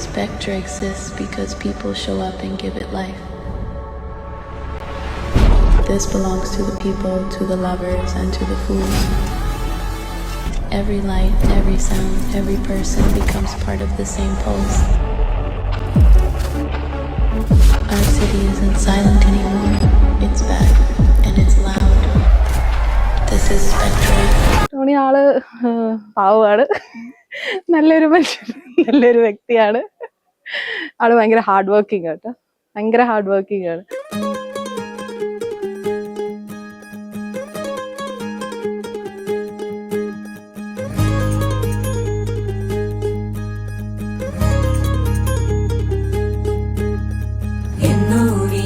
Spectre exists because people show up and give it life. This belongs to the people, to the lovers, and to the fools. Every light, every sound, every person becomes part of the same pulse. Our city isn't silent anymore. It's back, and it's loud. This is Spectre. Tony ആള് പാവമാണ്, നല്ലൊരു മനുഷ്യൻ, നല്ലൊരു വ്യക്തിയാണ്. ആള് ഭയങ്കര hard working കേട്ടോ, ഭയങ്കര ഹാർഡ് വർക്കിംഗ് ആണ്.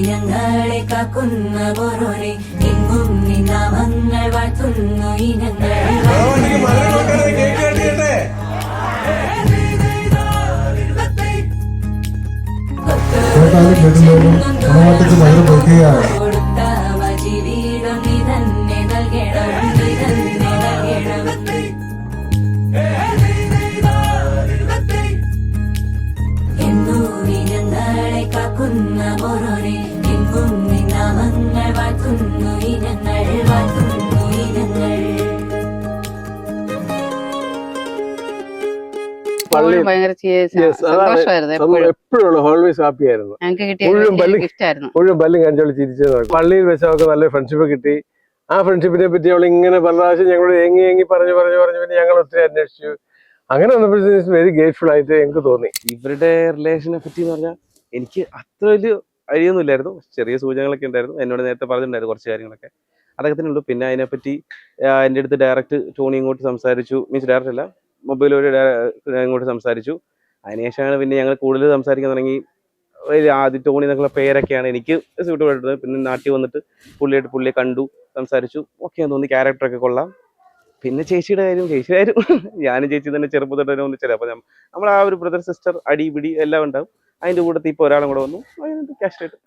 ഞങ്ങളെ കാക്കുന്ന ഓരോരെ എങ്ങും നിന്നാമങ്ങൾ വാഴ്ത്തുന്നു ഇനങ്ങൾ കൊടുത്ത ജീവിതം നീ തന്നെ നൽകണം, നീ തന്നെ നൽകണം. എന്നു നീ ഞങ്ങളെ കാക്കുന്ന ഓരോരെ എങ്ങും നിന്നാമങ്ങൾ വാഴ്ത്തുന്നു ഇനങ്ങൾ, വാഴ്ത്തുന്നു ഇനങ്ങൾ. ഭയങ്കര സന്തോഷമായിരുന്നു, എപ്പോഴും ഓൾവേസ് ഹാപ്പി ആയിരുന്നു. ഞങ്ങൾക്ക് കിട്ടിയ ഗിഫ്റ്റ് ആയിരുന്നു. മുഴുവൻ പല്ലും കാണിച്ചോളി ചിരിച്ചു. പള്ളിയിൽ വെച്ച് അവർക്ക് നല്ല ഫ്രണ്ട്ഷിപ്പ് കിട്ടി. ആ ഫ്രണ്ട്ഷിപ്പിനെ പറ്റി അവൾ ഇങ്ങനെ പല പ്രാവശ്യം ഞങ്ങളോട് ഏങ്ങി പറഞ്ഞു പിന്നെ ഞങ്ങൾ ഒത്തിരി അന്വേഷിച്ചു. അങ്ങനെ വന്നപ്പോഴത്തേക്ക് വെരി ഗ്രേറ്റ്ഫുൾ ആയിട്ട് എനിക്ക് തോന്നി. ഇവരുടെ റിലേഷനെ പറ്റി എന്ന് പറഞ്ഞാൽ എനിക്ക് അത്ര വലിയ ഐഡിയൊന്നും ഇല്ലായിരുന്നു. ചെറിയ സൂചനകളൊക്കെ ഉണ്ടായിരുന്നു, എന്നോട് നേരത്തെ പറഞ്ഞിട്ടുണ്ടായിരുന്നു കുറച്ച് കാര്യങ്ങളൊക്കെ, അതൊക്കെ തന്നെ ഉള്ളൂ. പിന്നെ അതിനെപ്പറ്റി എൻ്റെ അടുത്ത് ഡയറക്റ്റ് ടോണി ഇങ്ങോട്ട് സംസാരിച്ചു, മീൻസ് ഡയറക്റ്റ് അല്ല, മൊബൈൽ വഴി ഇങ്ങോട്ട് സംസാരിച്ചു. അതിനുശേഷമാണ് പിന്നെ ഞങ്ങൾ കൂടുതൽ സംസാരിക്കാൻ തുടങ്ങി. ആദ്യം ടോണി എന്നൊക്കെയുള്ള പേരൊക്കെയാണ് എനിക്ക് സ്യൂട്ടബിൾ ആയിട്ടുള്ളത്. പിന്നെ നാട്ടിൽ വന്നിട്ട് പുള്ളിയെ കണ്ടു, സംസാരിച്ചു, ഓക്കെ തോന്നി, ക്യാരക്ടറൊക്കെ കൊള്ളാം. പിന്നെ ചേച്ചിയുടെ കാര്യം ഞാനും ചേച്ചി തന്നെ ചെറുപ്പത്തിൽ തന്നെ ഒന്നിച്ചത്. അപ്പൊ നമ്മൾ ആ ഒരു ബ്രദർ സിസ്റ്റർ അടി പിടി എല്ലാം ഉണ്ടാവും. അതിന്റെ കൂട്ടത്തിൽ ഇപ്പൊ ഒരാളും കൂടെ വന്നു, ക്യാഷ് ആയിട്ട്.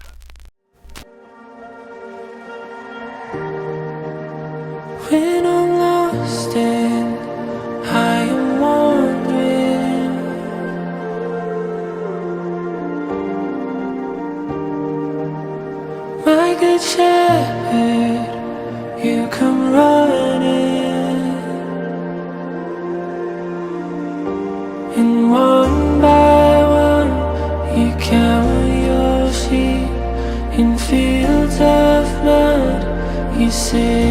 And one by one you count your sheep in fields of blood. You say